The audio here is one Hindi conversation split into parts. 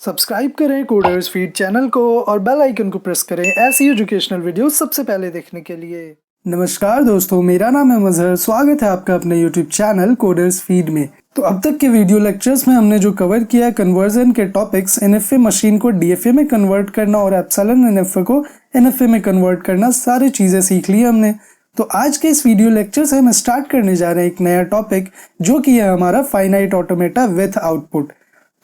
सब्सक्राइब करें कोडर्स फीड चैनल को और बेल आइकन को प्रेस करें ऐसी एजुकेशनल वीडियोस सबसे पहले देखने के लिए। नमस्कार दोस्तों, मेरा नाम है मजहर। स्वागत है आपका अपने यूट्यूब चैनल कोडर्स फीड में। तो अब तक के वीडियो लेक्चर्स में हमने जो कवर किया कन्वर्जन के टॉपिक्स, एनएफए मशीन को डीएफए में कन्वर्ट करना और एप्सिलॉन एनएफए को एनएफए में कन्वर्ट करना, सारी चीजें सीख ली हमने। तो आज के इस वीडियो लेक्चर से हम स्टार्ट करने जा रहे हैं एक नया टॉपिक, जो कि है हमारा फाइनाइट ऑटोमेटा विथ आउटपुट।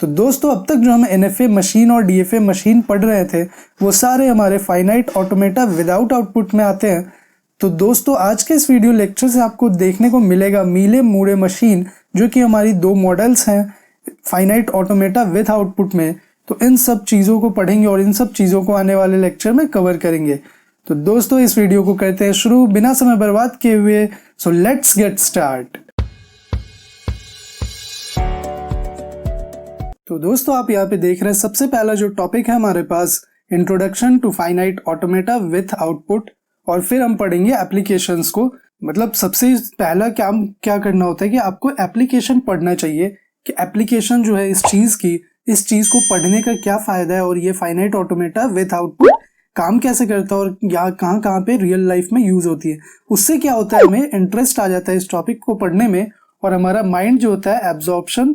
तो दोस्तों, अब तक जो हम एनएफए मशीन और डीएफए मशीन पढ़ रहे थे वो सारे हमारे फाइनाइट ऑटोमेटा विदाउट आउटपुट में आते हैं। तो दोस्तों, आज के इस वीडियो लेक्चर से आपको देखने को मिलेगा मीले मूरे मशीन, जो कि हमारी दो मॉडल्स हैं फाइनाइट ऑटोमेटा विथ आउटपुट में। तो इन सब चीज़ों को पढ़ेंगे और इन सब चीज़ों को आने वाले लेक्चर में कवर करेंगे। तो दोस्तों, इस वीडियो को करते हैं शुरू बिना समय बर्बाद किए हुए। So let's get start. तो दोस्तों, आप यहाँ पे देख रहे हैं सबसे पहला जो टॉपिक है हमारे पास, introduction to finite automata with output. और फिर हम पढ़ेंगे एप्लीकेशंस को। मतलब सबसे पहला काम क्या करना होता है कि आपको एप्लीकेशन पढ़ना चाहिए कि एप्लीकेशन जो है इस चीज़ को पढ़ने का क्या फ़ायदा है और ये फाइनाइट ऑटोमेटा विथ आउटपुट काम कैसे करता है और यहाँ कहाँ कहाँ पे रियल लाइफ में यूज़ होती है। उससे क्या होता है, हमें इंटरेस्ट आ जाता है इस टॉपिक को पढ़ने में और हमारा माइंड जो होता है एब्जॉर्प्शन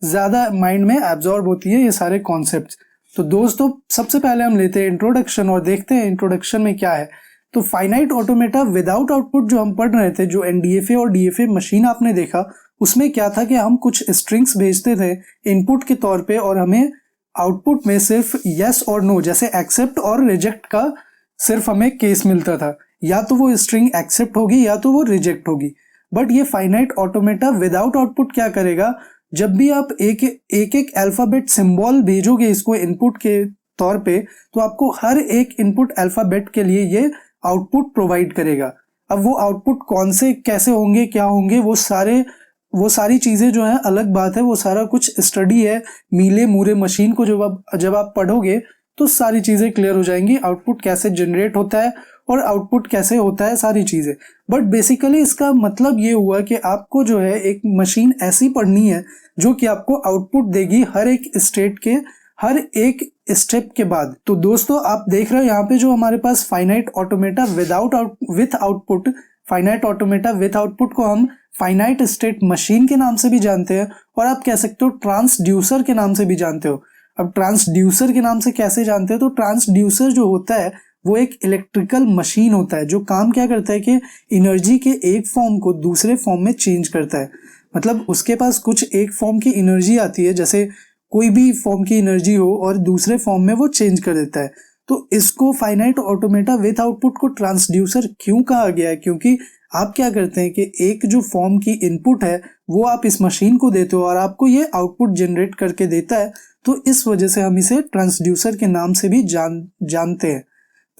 ज़्यादा माइंड में एब्जॉर्ब होती है ये सारे कॉन्सेप्ट्स। तो दोस्तों, सबसे पहले हम लेते हैं इंट्रोडक्शन और देखते हैं इंट्रोडक्शन में क्या है। तो फाइनाइट ऑटोमेटा विदाउट आउटपुट जो हम पढ़ रहे थे, जो एनडीएफए और डीएफए मशीन आपने देखा, उसमें क्या था कि हम कुछ स्ट्रिंग्स भेजते थे इनपुट के तौर पे और हमें आउटपुट में सिर्फ यस और नो, जैसे एक्सेप्ट और रिजेक्ट का सिर्फ हमें केस मिलता था। या तो वो स्ट्रिंग एक्सेप्ट होगी या तो वो रिजेक्ट होगी। बट ये फाइनाइट ऑटोमेटा विदाउट आउटपुट क्या करेगा, जब भी आप एक अल्फाबेट सिंबल भेजोगे इसको इनपुट के तौर पे, तो आपको हर एक इनपुट अल्फाबेट के लिए ये आउटपुट प्रोवाइड करेगा। अब वो आउटपुट कौन से कैसे होंगे, क्या होंगे, वो सारी चीज़ें जो है अलग बात है। वो सारा कुछ स्टडी है मीले मूरे मशीन को जब आप पढ़ोगे तो सारी चीज़ें क्लियर हो जाएंगी। आउटपुट कैसे जनरेट होता है और आउटपुट कैसे होता है, सारी चीज़ें। बट बेसिकली इसका मतलब ये हुआ कि आपको जो है एक मशीन ऐसी पढ़नी है जो कि आपको आउटपुट देगी हर एक स्टेट के हर एक स्टेप के बाद। तो दोस्तों, आप देख रहे हो यहाँ पे जो हमारे पास finite automata with output, finite automata with output को हम फाइनाइट स्टेट मशीन के नाम से भी जानते हैं और आप कह सकते हो ट्रांसड्यूसर के नाम से भी जानते हो। अब ट्रांसड्यूसर के नाम से कैसे जानते हो, तो ट्रांसड्यूसर जो होता है वो एक इलेक्ट्रिकल मशीन होता है जो काम क्या करता है कि एनर्जी के एक फॉर्म को दूसरे फॉर्म में चेंज करता है। मतलब उसके पास कुछ एक फॉर्म की एनर्जी आती है, जैसे कोई भी फॉर्म की एनर्जी हो और दूसरे फॉर्म में वो चेंज कर देता है। तो इसको फाइनाइट ऑटोमेटा विथ आउटपुट को ट्रांसड्यूसर क्यों कहा गया है, क्योंकि आप क्या करते हैं कि एक जो फॉर्म की इनपुट है वो आप इस मशीन को देते हो और आपको ये आउटपुट जनरेट करके देता है। तो इस वजह से हम इसे ट्रांसड्यूसर के नाम से भी जानते हैं।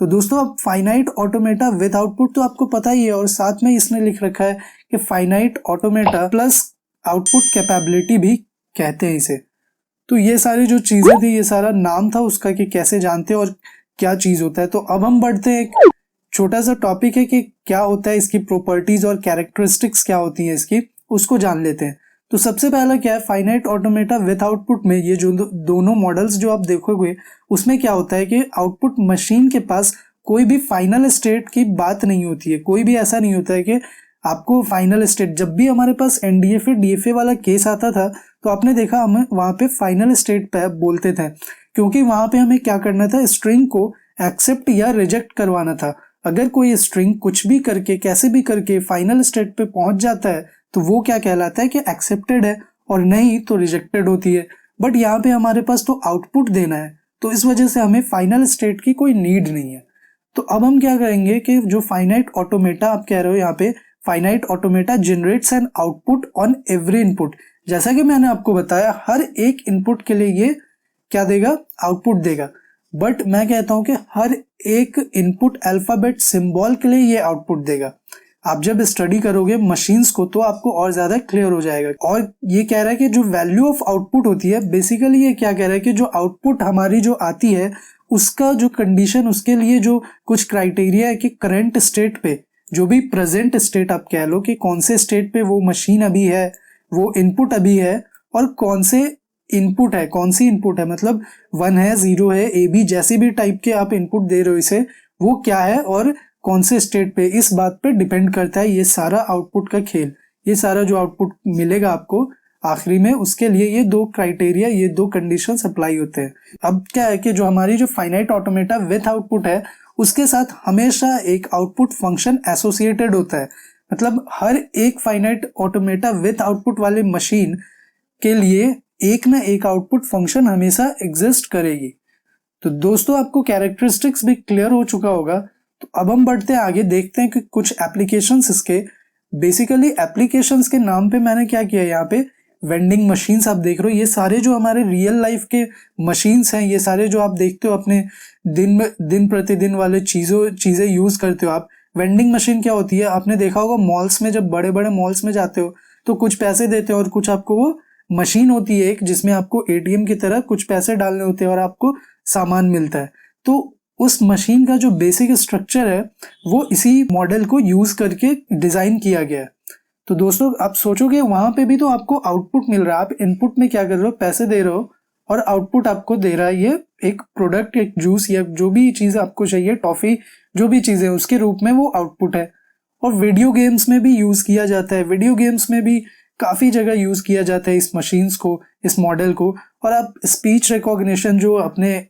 तो दोस्तों, अब फाइनाइट ऑटोमेटा विथ आउटपुट तो आपको पता ही है और साथ में इसने लिख रखा है कि finite automata plus output capability भी कहते हैं इसे। तो ये सारी जो चीज़ें थी, ये सारा नाम था उसका कि कैसे जानते हैं और क्या चीज़ होता है। तो अब हम बढ़ते हैं, एक छोटा सा टॉपिक है कि क्या होता है, इसकी प्रॉपर्टीज और कैरेक्टरिस्टिक्स क्या होती हैं इसकी, उसको जान लेते हैं। तो सबसे पहला क्या है, फाइनाइट ऑटोमेटा विथ आउटपुट में ये जो दोनों मॉडल्स जो आप देखोगे उसमें क्या होता है कि आउटपुट मशीन के पास कोई भी फाइनल स्टेट की बात नहीं होती है। कोई भी ऐसा नहीं होता है कि आपको फाइनल स्टेट, जब भी हमारे पास एनडीएफए डीएफए वाला केस आता था तो आपने देखा हमें वहाँ पे फाइनल स्टेट पे बोलते थे, क्योंकि वहाँ पे हमें क्या करना था, स्ट्रिंग को एक्सेप्ट या रिजेक्ट करवाना था। अगर कोई स्ट्रिंग कुछ भी करके कैसे भी करके फाइनल स्टेट पे पहुंच जाता है तो वो क्या कहलाता है कि एक्सेप्टेड है और नहीं तो रिजेक्टेड होती है। बट यहाँ पे हमारे पास तो आउटपुट देना है, तो इस वजह से हमें फाइनल स्टेट की कोई नीड नहीं है। तो अब हम क्या करेंगे कि जो फाइनाइट ऑटोमेटा आप कह रहे हो यहाँ पे, finite automata generates an output on every input. जैसा कि मैंने आपको बताया, हर एक इनपुट के लिए ये क्या देगा, आउटपुट देगा। बट मैं कहता हूं कि हर एक इनपुट अल्फाबेट सिंबल के लिए ये आउटपुट देगा। आप जब स्टडी करोगे मशीन्स को तो आपको और ज्यादा क्लियर हो जाएगा। और ये कह रहा है कि जो वैल्यू ऑफ आउटपुट होती है, बेसिकली ये क्या कह रहा है कि जो आउटपुट हमारी जो आती है उसका जो कंडीशन, उसके लिए जो कुछ क्राइटेरिया है कि करंट स्टेट पे, जो भी प्रेजेंट स्टेट आप कह लो कि कौन से स्टेट पे वो मशीन अभी है, वो इनपुट अभी है और कौन से इनपुट है, कौन सी इनपुट है, मतलब 1 है, 0 है, ए बी, जैसे भी टाइप के आप इनपुट दे रहे हो इसे, वो क्या है और कौन से स्टेट पे, इस बात पे डिपेंड करता है ये सारा आउटपुट का खेल। ये सारा जो आउटपुट मिलेगा आपको आखिरी में, उसके लिए ये 2 क्राइटेरिया, ये 2 कंडीशंस अप्लाई होते हैं। अब क्या है कि जो हमारी जो फाइनाइट ऑटोमेटा विथ आउटपुट है, उसके साथ हमेशा एक आउटपुट फंक्शन एसोसिएटेड होता है। मतलब हर एक फाइनाइट ऑटोमेटा विथ आउटपुट वाली मशीन के लिए एक ना एक आउटपुट फंक्शन हमेशा एग्जिस्ट करेगी। तो दोस्तों आपको कैरेक्टरिस्टिक्स भी क्लियर हो चुका होगा। तो अब हम बढ़ते हैं आगे, देखते हैं कि कुछ एप्लीकेशंस इसके। बेसिकली एप्लीकेशंस के नाम पे मैंने क्या किया, यहाँ पे वेंडिंग मशीन्स आप देख रहे हो, ये सारे जो हमारे रियल लाइफ के मशीन्स हैं, ये सारे जो आप देखते हो अपने दिन प्रतिदिन वाले चीजें यूज करते हो आप। वेंडिंग मशीन क्या होती है, आपने देखा होगा मॉल्स में, जब बड़े बड़े मॉल्स में जाते हो तो कुछ पैसे देते हो और कुछ आपको वो मशीन होती है एक, जिसमें आपको एटीएम की तरह कुछ पैसे डालने होते हैं और आपको सामान मिलता है। तो उस मशीन का जो बेसिक स्ट्रक्चर है वो इसी मॉडल को यूज करके डिजाइन किया गया है। तो दोस्तों आप सोचोगे वहां पे भी तो आपको आउटपुट मिल रहा है, आप इनपुट में क्या कर रहे हो, पैसे दे रहे हो, और आउटपुट आपको दे रहा है ये एक प्रोडक्ट, एक जूस या जो भी चीज आपको चाहिए, टॉफी, जो भी चीज है उसके रूप में वो आउटपुट है। और वीडियो गेम्स में भी यूज किया जाता है, वीडियो गेम्स में भी काफी जगह यूज किया जाता है इस मशीन्स को, इस मॉडल को। और आप स्पीच रिकॉग्निशन जो अपने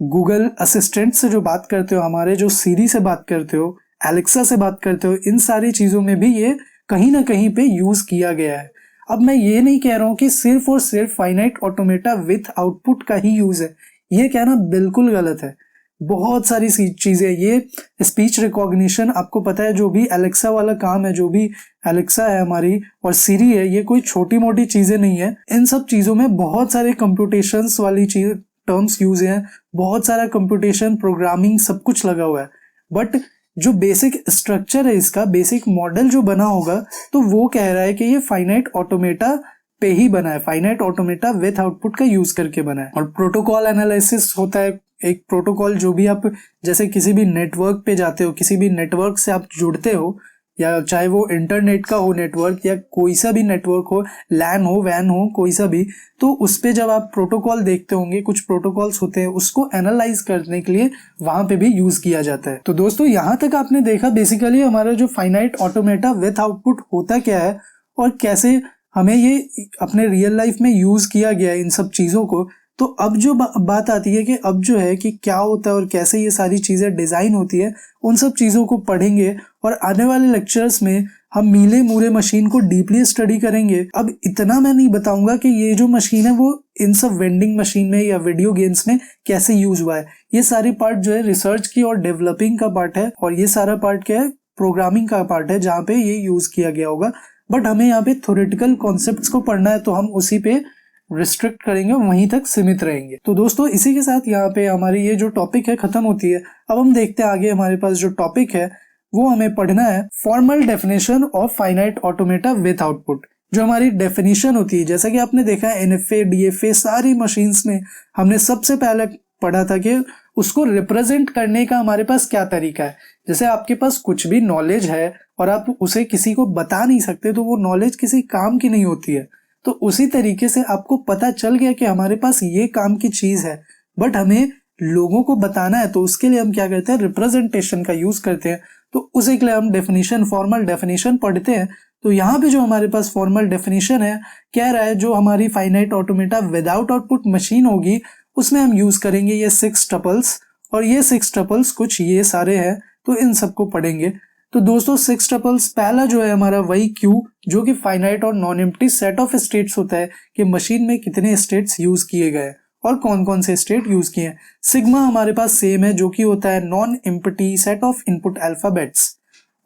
गूगल असिस्टेंट से जो बात करते हो, हमारे जो सीरी से बात करते हो, एलेक्सा से बात करते हो, इन सारी चीजों में भी ये कहीं ना कहीं पे यूज किया गया है। अब मैं ये नहीं कह रहा हूं कि सिर्फ और सिर्फ फाइनाइट ऑटोमेटा विथ आउटपुट का ही यूज है, ये कहना बिल्कुल गलत है। बहुत सारी चीजें, ये स्पीच रिकॉग्निशन, आपको पता है जो भी एलेक्सा वाला काम है, जो भी एलेक्सा है हमारी और सीरी है, ये कोई छोटी मोटी चीजें नहीं है। इन सब चीजों में बहुत सारे कंप्यूटेशंस वाली चीज टर्म्स यूज हैं, बहुत सारा कंप्यूटेशन, प्रोग्रामिंग, सब कुछ लगा हुआ है। बट जो बेसिक स्ट्रक्चर है इसका, बेसिक मॉडल जो बना होगा, तो वो कह रहा है कि ये फाइनाइट ऑटोमेटा पे ही बना है, फाइनाइट ऑटोमेटा विथ आउटपुट का यूज करके बना है। और प्रोटोकॉल एनालिसिस होता है, एक प्रोटोकॉल जो भी आप जैसे किसी भी नेटवर्क पे जाते हो, किसी भी नेटवर्क से आप जुड़ते हो, या चाहे वो इंटरनेट का हो नेटवर्क या कोई सा भी नेटवर्क हो, लैन हो, वैन हो, कोई सा भी, तो उस पे जब आप प्रोटोकॉल देखते होंगे, कुछ प्रोटोकॉल्स होते हैं, उसको एनालाइज करने के लिए वहां पे भी यूज किया जाता है। तो दोस्तों यहाँ तक आपने देखा बेसिकली हमारा जो फाइनाइट ऑटोमेटा विथ आउटपुट होता क्या है और कैसे हमें ये अपने रियल लाइफ में यूज किया गया है इन सब चीजों को। तो अब जो बात आती है कि अब जो है कि क्या होता है और कैसे ये सारी चीजें डिजाइन होती है, उन सब चीजों को पढ़ेंगे और आने वाले लेक्चर्स में हम मीले मूरे मशीन को डीपली स्टडी करेंगे। अब इतना मैं नहीं बताऊंगा कि ये जो मशीन है वो इन सब वेंडिंग मशीन में या वीडियो गेम्स में कैसे यूज हुआ है। ये सारी पार्ट जो है रिसर्च की और डेवलपिंग का पार्ट है, और ये सारा पार्ट क्या है, प्रोग्रामिंग का पार्ट है, जहाँ पे ये यूज किया गया होगा। बट हमें यहाँ पे थ्योरेटिकल कॉन्सेप्ट्स को पढ़ना है, तो हम उसी पे रिस्ट्रिक्ट करेंगे, वहीं तक सीमित रहेंगे। तो दोस्तों इसी के साथ यहाँ पे हमारी ये जो टॉपिक है खत्म होती है। अब हम देखते हैं आगे हमारे पास जो टॉपिक है वो हमें पढ़ना है formal definition of finite automata with output. जो हमारी डेफिनेशन होती है, जैसा कि आपने देखा है एनएफए, डीएफए, सारी मशीन्स में हमने सबसे पहले पढ़ा था कि उसको रिप्रेजेंट करने का हमारे पास क्या तरीका है। जैसे आपके पास कुछ भी नॉलेज है और आप उसे किसी को बता नहीं सकते, तो वो नॉलेज किसी काम की नहीं होती है। तो उसी तरीके से आपको पता चल गया कि हमारे पास ये काम की चीज है, बट हमें लोगों को बताना है, तो उसके लिए हम क्या करते हैं, रिप्रेजेंटेशन का यूज करते हैं। तो उसी के लिए हम डेफिनेशन, फॉर्मल डेफिनेशन पढ़ते हैं। तो यहाँ पे जो हमारे पास फॉर्मल डेफिनेशन है, कह रहा है जो हमारी finite automata without output machine होगी उसमें हम यूज करेंगे ये 6 टपल्स, और ये 6 टपल्स कुछ ये सारे हैं, तो इन सबको पढ़ेंगे। तो दोस्तों 6 टपल्स, पहला जो है हमारा वही क्यू, जो कि फाइनाइट और non empty set of states होता है कि मशीन में कितने स्टेट्स यूज किए गए और कौन कौन से स्टेट यूज किए हैं। सिग्मा हमारे पास सेम है, जो कि होता है non empty set of input alphabets.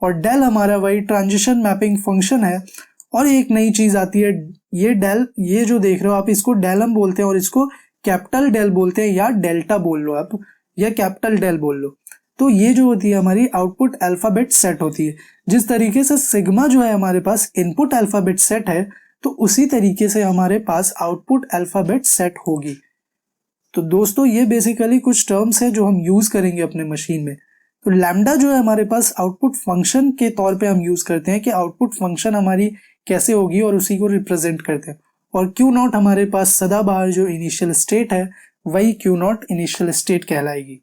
और डेल हमारा वही ट्रांजिशन मैपिंग फंक्शन है। और एक नई चीज आती है, ये डेल, ये जो देख रहे हो आप, इसको डेलम बोलते हैं और इसको कैपिटल डेल बोलते हैं, या डेल्टा बोल लो आप, या कैपिटल डेल बोल लो। तो ये जो होती है हमारी आउटपुट अल्फाबेट सेट होती है। जिस तरीके से सिग्मा जो है हमारे पास इनपुट अल्फाबेट सेट है, तो उसी तरीके से हमारे पास आउटपुट अल्फाबेट सेट होगी। तो दोस्तों ये बेसिकली कुछ टर्म्स है जो हम यूज करेंगे अपने मशीन में। तो लैम्डा जो है हमारे पास आउटपुट फंक्शन के तौर पे हम यूज करते हैं कि आउटपुट फंक्शन हमारी कैसे होगी और उसी को रिप्रेजेंट करते हैं। और क्यू नॉट हमारे पास सदाबहार जो इनिशियल स्टेट है वही क्यू नॉट इनिशियल स्टेट कहलाएगी।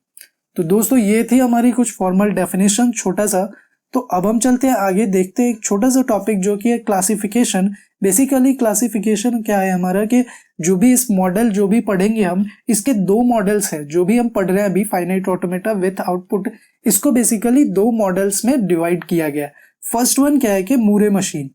तो दोस्तों ये थी हमारी कुछ फॉर्मल डेफिनेशन छोटा सा। तो अब हम चलते हैं आगे, देखते हैं एक छोटा सा टॉपिक जो कि है क्लासिफिकेशन। बेसिकली क्लासिफिकेशन क्या है हमारा कि जो भी इस मॉडल जो भी पढ़ेंगे हम, इसके दो मॉडल्स हैं जो भी हम पढ़ रहे हैं अभी, फाइनाइट ऑटोमेटा विथ आउटपुट, इसको बेसिकली दो मॉडल्स में डिवाइड किया गया है। फर्स्ट वन क्या है कि मूरे मशीन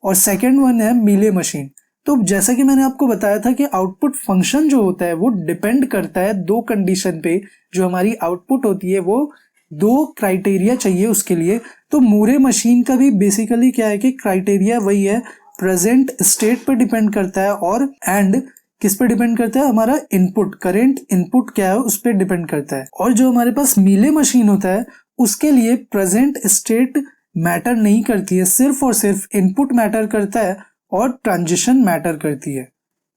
और सेकेंड वन है मीले मशीन। तो जैसा कि मैंने आपको बताया था कि आउटपुट फंक्शन जो होता है वो डिपेंड करता है दो कंडीशन पे। जो हमारी आउटपुट होती है वो दो क्राइटेरिया चाहिए उसके लिए। तो मूरे मशीन का भी बेसिकली क्या है कि क्राइटेरिया वही है, प्रेजेंट स्टेट पे डिपेंड करता है और एंड किस पे डिपेंड करता है, हमारा इनपुट, करेंट इनपुट क्या है उस पर डिपेंड करता है। और जो हमारे पास मीले मशीन होता है उसके लिए प्रेजेंट स्टेट मैटर नहीं करती है, सिर्फ और सिर्फ इनपुट मैटर करता है और ट्रांजिशन मैटर करती है।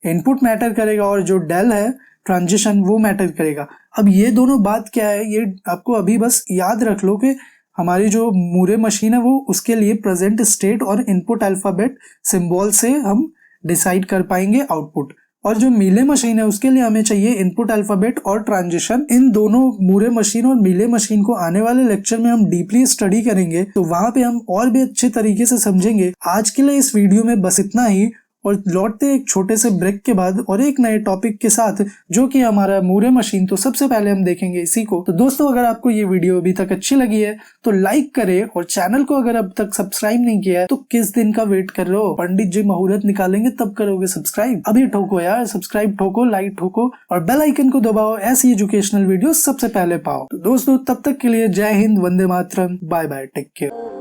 इनपुट मैटर करेगा और जो डेल है ट्रांजिशन वो मैटर करेगा। अब ये दोनों बात क्या है ये आपको अभी बस याद रख लो कि हमारी जो मूरे मशीन है वो उसके लिए प्रेजेंट स्टेट और इनपुट अल्फाबेट सिंबल से हम डिसाइड कर पाएंगे आउटपुट, और जो मीले मशीन है उसके लिए हमें चाहिए इनपुट अल्फाबेट और ट्रांजिशन। इन दोनों मूरे मशीन और मीले मशीन को आने वाले लेक्चर में हम डीपली स्टडी करेंगे, तो वहां पे हम और भी अच्छे तरीके से समझेंगे। आज के लिए इस वीडियो में बस इतना ही, और लौटते एक छोटे से ब्रेक के बाद और एक नए टॉपिक के साथ जो कि हमारा मूरे मशीन। तो सबसे पहले हम देखेंगे इसी को। तो दोस्तों अगर आपको ये वीडियो अभी तक अच्छी लगी है तो लाइक करें, और चैनल को अगर अब तक सब्सक्राइब नहीं किया है तो किस दिन का वेट कर रहे हो, पंडित जी मुहूर्त निकालेंगे तब करोगे सब्सक्राइब। अभी ठोको यार, सब्सक्राइब ठोको, लाइक ठोको और बेल आइकन को दबाओ, ऐसी एजुकेशनल वीडियो सबसे पहले पाओ। तो दोस्तों तब तक के लिए जय Hind, Vande Mataram, bye bye, take care.